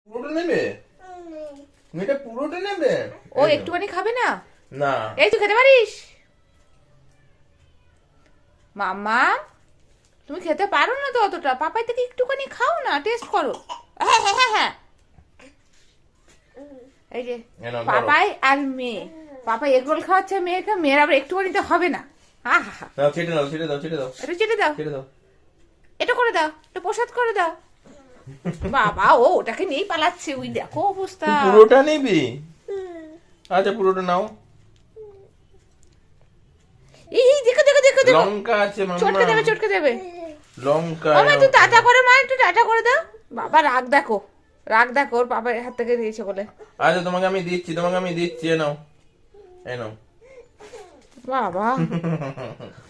পুরোটা নেবে? মেয়েটা পুরোটা নেবে? ও একটুখানি খাবে না? না। এই তুই খেতে পারিস? মাম্মা তুমি খেতে পারো না তো অতটা, পাপাই থেকে একটুখানি খাও না, টেস্ট করো। হ্যাঁ হ্যাঁ হ্যাঁ হ্যাঁ। এই যে পাপাই আর মেয়ে, পাপা এগরোল খাওয়াচ্ছে মেয়েকে, মেয়ের আবার একটুখানি তো হবে না। আহা হা, দাও, ছেটে দাও, ছেটে দাও, ছেটে দাও, একটু চেটে দাও, ছেটে দাও। এটা করে দাও, এটা প্রসাদ করে দাও। বাবা ও ওটাকে নিয়েই পালাচ্ছে, ওই দেখো অবস্থা। তুই পুরোটা নিবি? আচ্ছা পুরোটা নাও। এই দেখো দেখো দেখো দেখো, লঙ্কা আছে মাম্মা। চটকে দেবে চটকে দেবে। লঙ্কা। ও মা তুই টাটা করে, মা একটু টাটা করে দাও। বাবা রাগ দেখো, রাগ দেখো, ওর বাবার হাত থেকে দিয়েছে বলে। আচ্ছা তোমাকে আমি দিচ্ছি, তোমাকে আমি দিচ্ছি, এ নাও, এ নাও। বাবা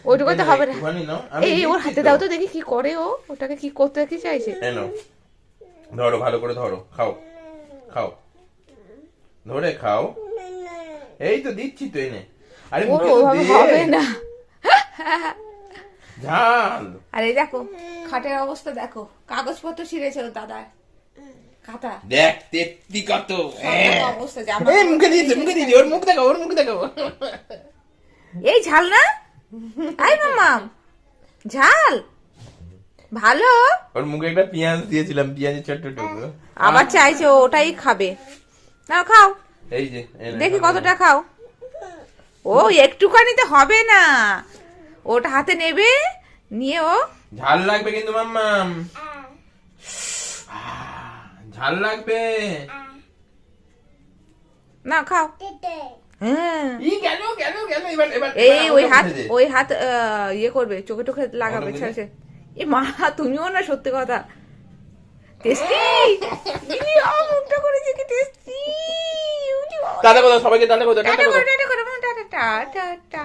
ওইটুকু তো হবে না। একটুখানি নাও, আমি এই ওর দিচ্ছি হাতে তো। দাও তো দেখি কি করে, ও ওটাকে কি করতে কি চাইছে। এ নাও, ধরো ভালো করে ধরো, খাও, খাও, ধরে খাও। এই তো দিচ্ছি তো, এনে। আরে ওর মুখে তো ওভাবে দে। হবে না। ঝাল। আর এই দেখো খাটের অবস্থা দেখো, কাগজপত্র ছিঁড়েছে ওর দাদার খাতা। দেখ তেত্তি কত। সব অবস্থা জামা এই মুখে দিয়েছে, মুখে দিয়েছে, ওর মুখ দেখাও, ওর মুখ দেখাও। এই ঝাল না? আই মাম্মাম ঝাল ভালো। ওর মুখে একটা পেঁয়াজ দিয়েছিলাম, পেঁয়াজের ছোট্ট টুকরো। আবার চাইছে ও ওটাই খাবে। নাও খাও, এই যে এই নে, দেখি খাও। কতটা খাও। ও একটুখানিতে হবে না, ওটা হাতে নেবে, নিয়ে ও ঝাল লাগবে কিন্তু মাম্মাম, ঝাল লাগবে। না খাও। হ্যাঁ ই গেল গেল গেল, এবার এবার এই এবার ওই আমাকে হাত, বুঝে দে। ওই হাত ইয়ে করবে, চোখে টোখে লাগাবে। আমাকে বুঝে ছাড়ছে এ মা, তুমিও না সত্যি কথা টেস্টি। মুখটা করেছে কি টেস্টি। টাটা করো সবাইকে, টাটা করো, টাটা টাটা করো। করো টাটা করো টাটা টাটা টাটা।